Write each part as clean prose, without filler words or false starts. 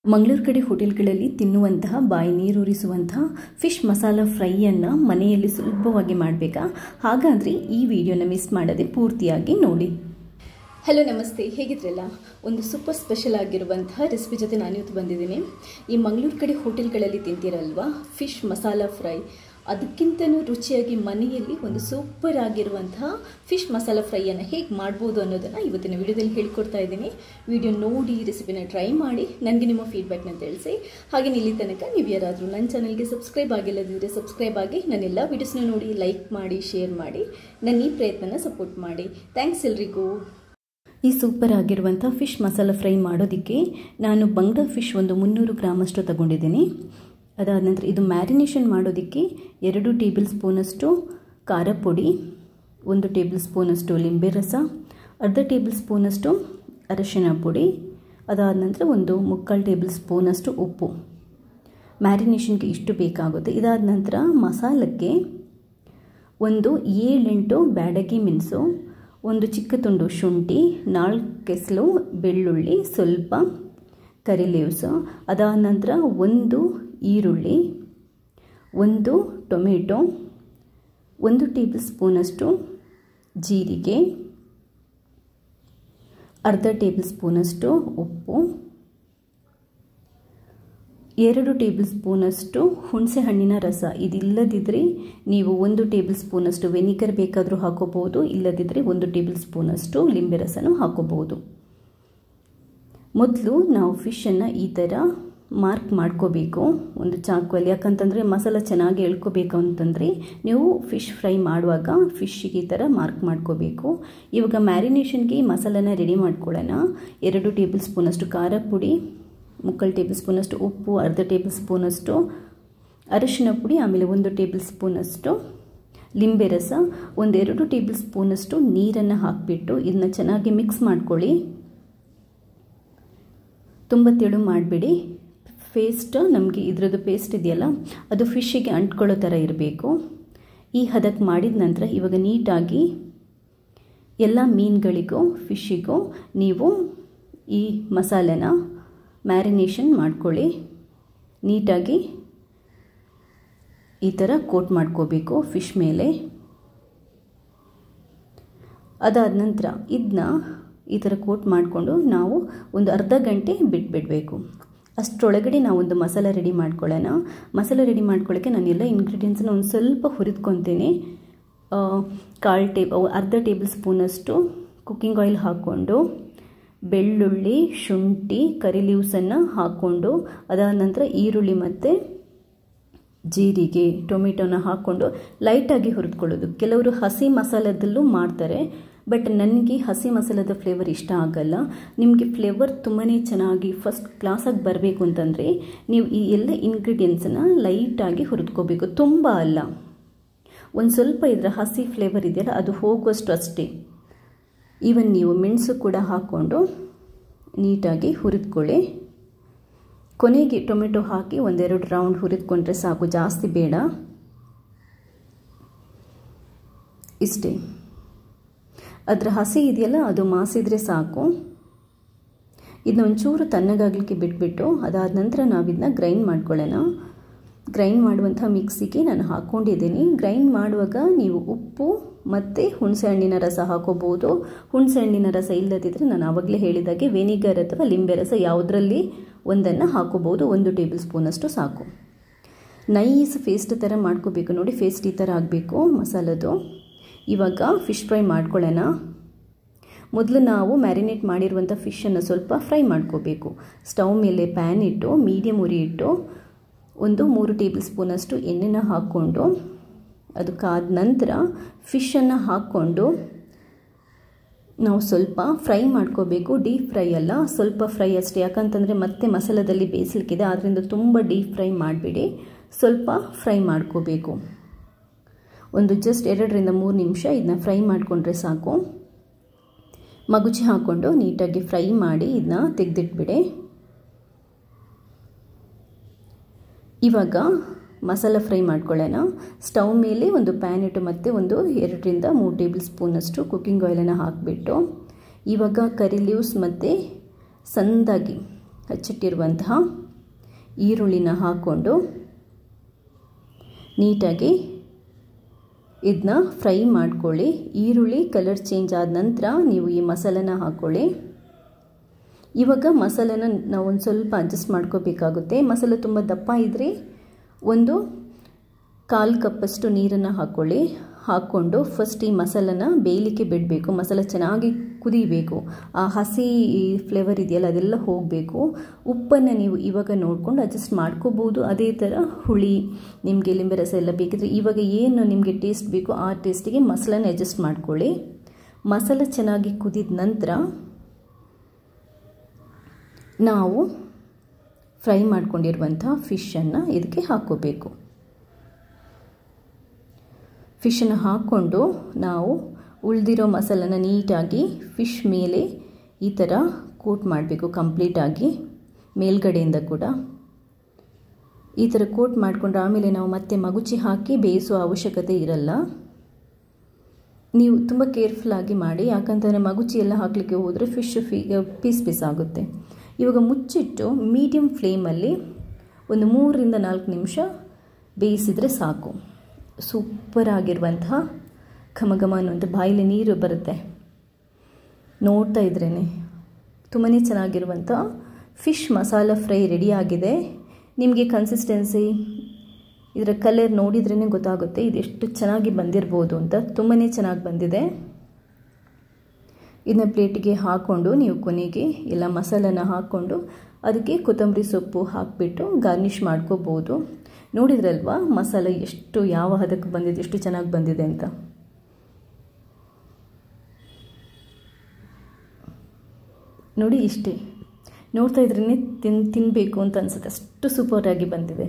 ಮಂಗಳೂರು ಕಡೆ ಹೋಟೆಲ್ಗಳಲ್ಲಿ ತಿನ್ನುವಂತಹ ಬಾಯಿ ನೀರೂರಿಸುವಂತಹ ಫಿಶ್ ಮಸಾಲಾ ಫ್ರೈಯನ್ನು ಮನೆಯಲ್ಲಿ ಸುಲಭವಾಗಿ ಮಾಡಬೇಕಾ? ಹಾಗಾದರೆ ಈ ವಿಡಿಯೋನ ಮಿಸ್ ಮಾಡದೆ ಪೂರ್ತಿಯಾಗಿ ನೋಡಿ. ಹಲೋ ನಮಸ್ತೆ, ಹೇಗಿದ್ರಲ್ಲ? ಒಂದು ಸೂಪರ್ ಸ್ಪೆಷಲ್ ಆಗಿರುವಂತಹ ರೆಸಿಪಿ ಜೊತೆ ನಾನು ಇವತ್ತು ಬಂದಿದ್ದೀನಿ. ಈ ಮಂಗಳೂರು ಕಡೆ ಹೋಟೆಲ್ಗಳಲ್ಲಿ ತಿಂತೀರಲ್ವಾ ಫಿಶ್ ಮಸಾಲಾ ಫ್ರೈ, ಅದಕ್ಕಿಂತಲೂ ರುಚಿಯಾಗಿ ಮನೆಯಲ್ಲಿ ಒಂದು ಸೂಪರ್ ಆಗಿರುವಂತಹ ಫಿಶ್ ಮಸಾಲಾ ಫ್ರೈಯನ್ನು ಹೇಗೆ ಮಾಡ್ಬೋದು ಅನ್ನೋದನ್ನು ಇವತ್ತಿನ ವಿಡಿಯೋದಲ್ಲಿ ಹೇಳ್ಕೊಡ್ತಾ ಇದ್ದೀನಿ. ವಿಡಿಯೋ ನೋಡಿ ರೆಸಿಪಿನ ಟ್ರೈ ಮಾಡಿ ನನಗೆ ನಿಮ್ಮ ಫೀಡ್ಬ್ಯಾಕ್ನ ತಿಳಿಸಿ. ಹಾಗೆ ಇಲ್ಲಿ ತನಕ ನೀವು ಯಾರಾದರೂ ನನ್ನ ಚಾನಲ್ಗೆ ಸಬ್ಸ್ಕ್ರೈಬ್ ಆಗಿಲ್ಲದಿದ್ದರೆ ಸಬ್ಸ್ಕ್ರೈಬ್ ಆಗಿ ನನ್ನೆಲ್ಲ ವಿಡಿಯೋಸ್ನ ನೋಡಿ ಲೈಕ್ ಮಾಡಿ, ಶೇರ್ ಮಾಡಿ, ನನ್ನ ಈ ಪ್ರಯತ್ನನ ಸಪೋರ್ಟ್ ಮಾಡಿ. ಥ್ಯಾಂಕ್ಸ್ ಎಲ್ರಿಗೂ. ಈ ಸೂಪರ್ ಆಗಿರುವಂಥ ಫಿಶ್ ಮಸಾಲ ಫ್ರೈ ಮಾಡೋದಕ್ಕೆ ನಾನು ಬಂಗ್ಡಾ ಫಿಶ್ ಒಂದು 300 ಗ್ರಾಮಷ್ಟು ತಗೊಂಡಿದ್ದೀನಿ. ಅದಾದ ನಂತರ ಇದು ಮ್ಯಾರಿನೇಷನ್ ಮಾಡೋದಕ್ಕೆ 2 ಟೇಬಲ್ ಸ್ಪೂನಷ್ಟು ಖಾರ ಪುಡಿ, 1 ಟೇಬಲ್ ಸ್ಪೂನಷ್ಟು ಲಿಂಬೆ ರಸ, ಅರ್ಧ ಟೇಬಲ್ ಸ್ಪೂನಷ್ಟು ಅರಿಶಿನ ಪುಡಿ, ಅದಾದ ನಂತರ 1/4 ಟೇಬಲ್ ಸ್ಪೂನಷ್ಟು ಉಪ್ಪು. ಮ್ಯಾರಿನೇಷನ್ಗೆ ಇಷ್ಟು ಬೇಕಾಗುತ್ತೆ. ಇದಾದ ನಂತರ ಮಸಾಲಕ್ಕೆ 7-8 ಬ್ಯಾಡಗಿ ಮೆಣಸು, 1 ಚಿಕ್ಕ ತುಂಡು ಶುಂಠಿ, 4 ಕೆಸಲು ಬೆಳ್ಳುಳ್ಳಿ, ಸ್ವಲ್ಪ ಕರಿ ಲೀವ್ಸು, ಅದಾದ ನಂತರ 1 ಈರುಳ್ಳಿ, 1 ಟೊಮೆಟೊ, 1 ಟೇಬಲ್ ಸ್ಪೂನಷ್ಟು ಜೀರಿಗೆ, ಅರ್ಧ ಟೇಬಲ್ ಸ್ಪೂನಷ್ಟು ಉಪ್ಪು, 2 ಟೇಬಲ್ ಸ್ಪೂನಷ್ಟು ಹುಣಸೆ ಹಣ್ಣಿನ ರಸ. ಇದಿಲ್ಲದಿದ್ದರೆ ನೀವು 1 ಟೇಬಲ್ ಸ್ಪೂನಷ್ಟು ವೆನಿಗರ್ ಬೇಕಾದರೂ ಹಾಕೋಬಹುದು, ಇಲ್ಲದಿದ್ದರೆ 1 ಟೇಬಲ್ ಸ್ಪೂನಷ್ಟು ಲಿಂಬೆ ರಸನೂ ಹಾಕೋಬಹುದು. ಮೊದಲು ನಾವು ಫಿಶನ್ನು ಈ ಥರ ಮಾರ್ಕ್ ಮಾಡ್ಕೋಬೇಕು ಒಂದು ಚಾಕುವಲ್ಲಿ. ಯಾಕಂತಂದರೆ ಮಸಾಲ ಚೆನ್ನಾಗಿ ಎಳ್ಕೋಬೇಕು ಅಂತಂದರೆ ನೀವು ಫಿಶ್ ಫ್ರೈ ಮಾಡುವಾಗ ಫಿಶ್ಶಿಗೆ ಈ ಥರ ಮಾರ್ಕ್ ಮಾಡ್ಕೋಬೇಕು. ಇವಾಗ ಮ್ಯಾರಿನೇಷನ್ಗೆ ಈ ಮಸಾಲನ ರೆಡಿ ಮಾಡ್ಕೊಳ್ಳೋಣ. 2 ಟೇಬಲ್ ಸ್ಪೂನಷ್ಟು ಖಾರ ಪುಡಿ, 3 ಟೇಬಲ್ ಸ್ಪೂನಷ್ಟು ಉಪ್ಪು, ಅರ್ಧ ಟೇಬಲ್ ಸ್ಪೂನಷ್ಟು ಅರಿಶಿನ ಪುಡಿ, ಆಮೇಲೆ 1 ಟೇಬಲ್ ಸ್ಪೂನಷ್ಟು ಲಿಂಬೆ ರಸ, 2 ಟೇಬಲ್ ಸ್ಪೂನಷ್ಟು ನೀರನ್ನು ಹಾಕಿಬಿಟ್ಟು ಇದನ್ನ ಚೆನ್ನಾಗಿ ಮಿಕ್ಸ್ ಮಾಡ್ಕೊಳ್ಳಿ. ತುಂಬ ತೆಳು ಮಾಡಬೇಡಿ. ಪೇಸ್ಟ್ ನಮಗೆ ಇದರದ್ದು ಪೇಸ್ಟ್ ಇದೆಯಲ್ಲ ಅದು ಫಿಶ್ಶಿಗೆ ಅಂಟ್ಕೊಳ್ಳೋ ಥರ ಇರಬೇಕು. ಈ ಹದಕ್ಕೆ ಮಾಡಿದ ನಂತರ ಇವಾಗ ನೀಟಾಗಿ ಎಲ್ಲ ಮೀನುಗಳಿಗೂ ಫಿಶ್ಶಿಗೂ ನೀವು ಈ ಮಸಾಲೆನ ಮ್ಯಾರಿನೇಷನ್ ಮಾಡ್ಕೊಳ್ಳಿ. ನೀಟಾಗಿ ಈ ಥರ ಕೋಟ್ ಮಾಡ್ಕೋಬೇಕು ಫಿಶ್ ಮೇಲೆ. ಅದಾದ ನಂತರ ಇದನ್ನ ಈ ಥರ ಕೋಟ್ ಮಾಡಿಕೊಂಡು ನಾವು ಒಂದು ಅರ್ಧ ಗಂಟೆ ಬಿಟ್ಬಿಡಬೇಕು. ಅಷ್ಟರೊಳಗಡೆ ನಾವು ಒಂದು ಮಸಾಲ ರೆಡಿ ಮಾಡ್ಕೊಳ್ಳೋಣ. ಮಸಾಲ ರೆಡಿ ಮಾಡ್ಕೊಳ್ಳೋಕ್ಕೆ ನಾನು ಎಲ್ಲ ಇಂಗ್ರೀಡಿಯೆಂಟ್ಸ್ನ ಒಂದು ಸ್ವಲ್ಪ ಹುರಿದ್ಕೊತೀನಿ. ಅರ್ಧ ಟೇಬಲ್ ಸ್ಪೂನಷ್ಟು ಕುಕ್ಕಿಂಗ್ ಆಯಿಲ್ ಹಾಕ್ಕೊಂಡು, ಬೆಳ್ಳುಳ್ಳಿ, ಶುಂಠಿ, ಕರಿ ಲೀವ್ಸನ್ನು ಹಾಕ್ಕೊಂಡು, ಅದಾದ ನಂತರ ಈರುಳ್ಳಿ ಮತ್ತು ಜೀರಿಗೆ, ಟೊಮೆಟೊನ ಹಾಕ್ಕೊಂಡು ಲೈಟಾಗಿ ಹುರಿದ್ಕೊಳ್ಳೋದು. ಕೆಲವರು ಹಸಿ ಮಸಾಲದಲ್ಲೂ ಮಾಡ್ತಾರೆ, ಬಟ್ ನನಗೆ ಹಸಿ ಮಸಾಲದ ಫ್ಲೇವರ್ ಇಷ್ಟ ಆಗಲ್ಲ. ನಿಮಗೆ ಫ್ಲೇವರ್ ತುಂಬಾ ಚೆನ್ನಾಗಿ ಫಸ್ಟ್ ಕ್ಲಾಸಾಗಿ ಬರಬೇಕು ಅಂತಂದರೆ ನೀವು ಈ ಎಲ್ಲ ಇಂಗ್ರೀಡಿಯೆಂಟ್ಸನ್ನು ಲೈಟಾಗಿ ಹುರಿದ್ಕೋಬೇಕು, ತುಂಬ ಅಲ್ಲ. ಒಂದು ಸ್ವಲ್ಪ ಇದರ ಹಸಿ ಫ್ಲೇವರ್ ಇದೆಯಲ್ಲ ಅದು ಹೋಗುವಷ್ಟು ಅಷ್ಟೇ. ಈವನ್ ನೀವು ಮೆಣಸು ಕೂಡ ಹಾಕ್ಕೊಂಡು ನೀಟಾಗಿ ಹುರಿದ್ಕೊಳ್ಳಿ. ಕೊನೆಗೆ ಟೊಮೆಟೊ ಹಾಕಿ 1-2 ರೌಂಡ್ ಹುರಿದ್ಕೊಂಡ್ರೆ ಸಾಕು, ಜಾಸ್ತಿ ಬೇಡ. ಇಷ್ಟೇ, ಅದರ ಹಸಿ ಇದೆಯಲ್ಲ ಅದು ಮಾಸಿದರೆ ಸಾಕು. ಇದನ್ನ ಒಂಚೂರು ತಣ್ಣಗಾಗಲಿಕ್ಕೆ ಬಿಟ್ಬಿಟ್ಟು ಅದಾದ ನಂತರ ನಾವು ಇದನ್ನ ಗ್ರೈಂಡ್ ಮಾಡ್ಕೊಳ್ಳೋಣ. ಗ್ರೈಂಡ್ ಮಾಡುವಂಥ ಮಿಕ್ಸಿಗೆ ನಾನು ಹಾಕ್ಕೊಂಡಿದ್ದೀನಿ. ಗ್ರೈಂಡ್ ಮಾಡುವಾಗ ನೀವು ಉಪ್ಪು ಮತ್ತು ಹುಣಸೆ ಹಣ್ಣಿನ ರಸ ಹಾಕೋಬೋದು. ಹುಣಸೆ ಹಣ್ಣಿನ ರಸ ಇಲ್ಲದಿದ್ದರೆ ನಾನು ಆವಾಗಲೇ ಹೇಳಿದಾಗೆ ವೆನಿಗರ್ ಅಥವಾ ಲಿಂಬೆ ರಸ ಯಾವುದರಲ್ಲಿ ಒಂದನ್ನು ಹಾಕೋಬೋದು. 1 ಟೇಬಲ್ ಸ್ಪೂನಷ್ಟು ಸಾಕು. ನೈಸ್ ಪೇಸ್ಟ್ ಥರ ಮಾಡ್ಕೋಬೇಕು. ನೋಡಿ, ಪೇಸ್ಟ್ ಈ ಥರ ಆಗಬೇಕು ಮಸಾಲದು. ಇವಾಗ ಫಿಶ್ ಫ್ರೈ ಮಾಡ್ಕೊಳ್ಳೋಣ. ಮೊದಲು ನಾವು ಮ್ಯಾರಿನೇಟ್ ಮಾಡಿರುವಂಥ ಫಿಶನ್ನು ಸ್ವಲ್ಪ ಫ್ರೈ ಮಾಡ್ಕೋಬೇಕು. ಸ್ಟವ್ ಮೇಲೆ ಪ್ಯಾನ್ ಇಟ್ಟು ಮೀಡಿಯಮ್ ಉರಿ ಇಟ್ಟು 3 ಟೇಬಲ್ ಸ್ಪೂನಷ್ಟು ಎಣ್ಣೆನ ಹಾಕ್ಕೊಂಡು ಅದಕ್ಕಾದ ನಂತರ ಫಿಶನ್ನು ಹಾಕ್ಕೊಂಡು ನಾವು ಸ್ವಲ್ಪ ಫ್ರೈ ಮಾಡ್ಕೋಬೇಕು. ಡೀಪ್ ಫ್ರೈ ಅಲ್ಲ, ಸ್ವಲ್ಪ ಫ್ರೈ ಅಷ್ಟೇ. ಯಾಕಂತಂದರೆ ಮತ್ತೆ ಮಸಾಲದಲ್ಲಿ ಬೇಯಿಸಲಿಕ್ಕಿದೆ, ಆದ್ದರಿಂದ ತುಂಬ ಡೀಪ್ ಫ್ರೈ ಮಾಡಿಬಿಡಿ, ಸ್ವಲ್ಪ ಫ್ರೈ ಮಾಡ್ಕೋಬೇಕು. ಜಸ್ಟ್ 2-3 ನಿಮಿಷ ಇದನ್ನ ಫ್ರೈ ಮಾಡಿಕೊಂಡ್ರೆ ಸಾಕು. ಮಗುಚಿ ಹಾಕ್ಕೊಂಡು ನೀಟಾಗಿ ಫ್ರೈ ಮಾಡಿ ಇದನ್ನ ತೆಗೆದಿಟ್ಬಿಡಿ. ಇವಾಗ ಮಸಾಲ ಫ್ರೈ ಮಾಡ್ಕೊಳ್ಳೋಣ. ಸ್ಟವ್ ಮೇಲೆ ಒಂದು ಪ್ಯಾನ್ ಇಟ್ಟು ಮತ್ತೆ 2-3 ಟೇಬಲ್ ಸ್ಪೂನಷ್ಟು ಕುಕ್ಕಿಂಗ್ ಆಯಿಲನ್ನು ಹಾಕಿಬಿಟ್ಟು ಇವಾಗ ಕರಿ ಲೀವ್ಸ್ ಮತ್ತು ಸಣ್ಣದಾಗಿ ಹಚ್ಚಿಟ್ಟಿರುವಂತಹ ಈರುಳ್ಳಿನ ಹಾಕ್ಕೊಂಡು ನೀಟಾಗಿ ಇದನ್ನ ಫ್ರೈ ಮಾಡ್ಕೊಳ್ಳಿ. ಈರುಳ್ಳಿ ಕಲರ್ ಚೇಂಜ್ ಆದ ನಂತರ ನೀವು ಈ ಮಸಾಲೆನ ಹಾಕ್ಕೊಳ್ಳಿ. ಇವಾಗ ಮಸಾಲೆನ ನಾವು ಒಂದು ಸ್ವಲ್ಪ ಅಡ್ಜಸ್ಟ್ ಮಾಡ್ಕೋಬೇಕಾಗುತ್ತೆ. ಮಸಾಲೆ ತುಂಬ ದಪ್ಪ ಇದ್ದರೆ ಒಂದು 1/4 ಕಪ್ಪಷ್ಟು ನೀರನ್ನು ಹಾಕ್ಕೊಳ್ಳಿ. ಹಾಕ್ಕೊಂಡು ಫಸ್ಟ್ ಈ ಮಸಾಲೆನ ಬೇಯಲಿಕ್ಕೆ ಬಿಡಬೇಕು. ಮಸಾಲೆ ಚೆನ್ನಾಗಿ ಕುದಿಬೇಕು. ಆ ಹಸಿ ಫ್ಲೇವರ್ ಇದೆಯಲ್ಲ ಅದೆಲ್ಲ ಹೋಗಬೇಕು. ಉಪ್ಪನ್ನು ನೀವು ಇವಾಗ ನೋಡಿಕೊಂಡು ಅಡ್ಜಸ್ಟ್ ಮಾಡ್ಕೋಬೋದು. ಅದೇ ಥರ ಹುಳಿ ನಿಮಗೆ ಲಿಂಬೆ ರಸ ಎಲ್ಲ ಬೇಕಿದ್ರೆ ಇವಾಗ ಏನು ನಿಮಗೆ ಟೇಸ್ಟ್ ಬೇಕು ಆ ಟೇಸ್ಟಿಗೆ ಮಸಾಲೆನ ಅಡ್ಜಸ್ಟ್ ಮಾಡ್ಕೊಳ್ಳಿ. ಮಸಾಲೆ ಚೆನ್ನಾಗಿ ಕುದಿದ ನಂತರ ನಾವು ಫ್ರೈ ಮಾಡ್ಕೊಂಡಿರುವಂಥ ಫಿಶನ್ನು ಇದಕ್ಕೆ ಹಾಕ್ಕೋಬೇಕು. ಫಿಶನ್ನು ಹಾಕ್ಕೊಂಡು ನಾವು ಉಳಿದಿರೋ ಮಸಾಲನ ನೀಟಾಗಿ ಫಿಶ್ ಮೇಲೆ ಈ ಥರ ಕೋಟ್ ಮಾಡಬೇಕು. ಕಂಪ್ಲೀಟಾಗಿ ಮೇಲ್ಗಡೆಯಿಂದ ಕೂಡ ಈ ಥರ ಕೋಟ್ ಮಾಡಿಕೊಂಡ್ರೆ ಆಮೇಲೆ ನಾವು ಮತ್ತೆ ಮಗುಚಿ ಹಾಕಿ ಬೇಯಿಸೋ ಅವಶ್ಯಕತೆ ಇರಲ್ಲ. ನೀವು ತುಂಬ ಕೇರ್ಫುಲ್ಲಾಗಿ ಮಾಡಿ, ಯಾಕಂತಂದರೆ ಮಗುಚಿ ಎಲ್ಲ ಹಾಕಲಿಕ್ಕೆ ಹೋದರೆ ಫಿಶ್ ಪೀಸ್ ಆಗುತ್ತೆ. ಇವಾಗ ಮುಚ್ಚಿಟ್ಟು ಮೀಡಿಯಮ್ ಫ್ಲೇಮಲ್ಲಿ ಒಂದು 3ರಿಂದ 4 ನಿಮಿಷ ಬೇಯಿಸಿದರೆ ಸಾಕು. ಸೂಪರ್ ಆಗಿರುವಂತಹ ಘಮ ಅನ್ನುವಂಥ ಬಾಯಲ್ಲಿ ನೀರು ಬರುತ್ತೆ. ನೋಡ್ತಾ ಇದ್ರೇ ತುಂಬಾ ಚೆನ್ನಾಗಿರುವಂಥ ಫಿಶ್ ಮಸಾಲ ಫ್ರೈ ರೆಡಿಯಾಗಿದೆ. ನಿಮಗೆ ಕನ್ಸಿಸ್ಟೆನ್ಸಿ ಇದರ ಕಲರ್ ನೋಡಿದ್ರೇ ಗೊತ್ತಾಗುತ್ತೆ ಇದೆಷ್ಟು ಚೆನ್ನಾಗಿ ಬಂದಿರ್ಬೋದು ಅಂತ. ತುಂಬಾ ಚೆನ್ನಾಗಿ ಬಂದಿದೆ. ಇದನ್ನ ಪ್ಲೇಟಿಗೆ ಹಾಕ್ಕೊಂಡು ನೀವು ಕೊನೆಗೆ ಎಲ್ಲ ಮಸಾಲನ ಹಾಕ್ಕೊಂಡು ಅದಕ್ಕೆ ಕೊತ್ತಂಬರಿ ಸೊಪ್ಪು ಹಾಕಿಬಿಟ್ಟು ಗಾರ್ನಿಷ್ ಮಾಡ್ಕೋಬೋದು. ನೋಡಿದ್ರಲ್ವಾ ಮಸಾಲೆ ಎಷ್ಟು ಯಾವ ಹದಕ್ಕೆ ಬಂದಿದೆ, ಎಷ್ಟು ಚೆನ್ನಾಗಿ ಬಂದಿದೆ ಅಂತ. ನೋಡಿ ಇಷ್ಟೇ, ನೋಡ್ತಾ ಇದ್ರೇ ತಿನ್ನಬೇಕು ಅಂತ ಅನಿಸುತ್ತೆ, ಅಷ್ಟು ಸೂಪರಾಗಿ ಬಂದಿದೆ.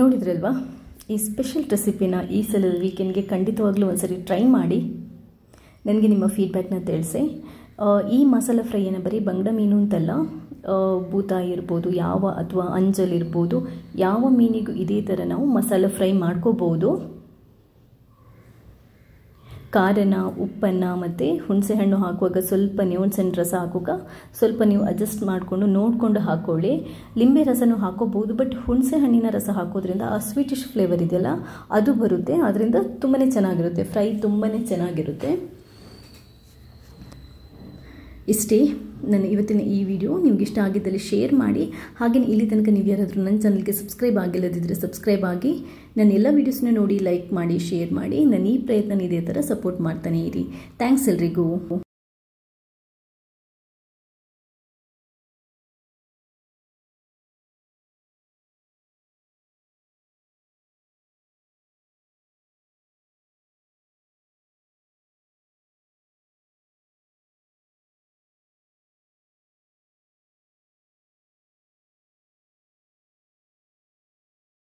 ನೋಡಿದ್ರಲ್ವಾ ಈ ಸ್ಪೆಷಲ್ ರೆಸಿಪಿನ ಈ ಸಲದ ವೀಕೆಂಡ್ಗೆ ಖಂಡಿತವಾಗ್ಲೂ ಒಂದ್ಸರಿ ಟ್ರೈ ಮಾಡಿ ನನಗೆ ನಿಮ್ಮ ಫೀಡ್ಬ್ಯಾಕ್ನ ತಿಳಿಸಿ. ಈ ಮಸಾಲ ಫ್ರೈಯನ್ನು ಬರೀ ಬಂಗಡ ಮೀನು ಅಂತಲ್ಲ, ಬೂತಾಯಿ ಇರ್ಬೋದು, ಅಥವಾ ಅಂಜಲ್ ಇರ್ಬೋದು, ಯಾವ ಮೀನಿಗೂ ಇದೇ ಥರ ನಾವು ಮಸಾಲ ಫ್ರೈ ಮಾಡ್ಕೋಬೋದು. ಖಾರನ, ಉಪ್ಪನ್ನು ಮತ್ತು ಹುಣಸೆಹಣ್ಣು ಹಾಕುವಾಗ ಸ್ವಲ್ಪ ಹುಣಸೆಹಣ್ಣು ರಸ ಹಾಕುವಾಗ ಸ್ವಲ್ಪ ನೀವು ಅಡ್ಜಸ್ಟ್ ಮಾಡಿಕೊಂಡು ನೋಡಿಕೊಂಡು ಹಾಕ್ಕೊಳ್ಳಿ. ಲಿಂಬೆ ರಸನೂ ಹಾಕೋಬೋದು, ಬಟ್ ಹುಣಸೆಹಣ್ಣಿನ ರಸ ಹಾಕೋದ್ರಿಂದ ಆ ಸ್ವೀಟಿಶ್ ಫ್ಲೇವರ್ ಇದೆಯಲ್ಲ ಅದು ಬರುತ್ತೆ. ಅದರಿಂದ ತುಂಬಾ ಚೆನ್ನಾಗಿರುತ್ತೆ, ಫ್ರೈ ತುಂಬಾ ಚೆನ್ನಾಗಿರುತ್ತೆ. ಇಷ್ಟೇ ನನ್ನ ಇವತ್ತಿನ ಈ ವಿಡಿಯೋ. ನಿಮ್ಗೆ ಇಷ್ಟ ಆಗಿದ್ದಲ್ಲಿ ಶೇರ್ ಮಾಡಿ. ಹಾಗೆಯೇ ಇಲ್ಲಿ ತನಕ ನೀವು ಯಾರಾದರೂ ನನ್ನ ಚಾನಲ್ಗೆ ಸಬ್ಸ್ಕ್ರೈಬ್ ಆಗಿಲ್ಲದಿದ್ದರೆ ಸಬ್ಸ್ಕ್ರೈಬ್ ಆಗಿ ನನ್ನ ಎಲ್ಲ ವೀಡಿಯೋಸ್ನ ನೋಡಿ ಲೈಕ್ ಮಾಡಿ, ಶೇರ್ ಮಾಡಿ. ನನ್ನ ಈ ಪ್ರಯತ್ನ ಇದೇ ಥರ ಸಪೋರ್ಟ್ ಮಾಡ್ತಾನೆ ಇರಿ. ಥ್ಯಾಂಕ್ಸ್ ಎಲ್ರಿಗೂ.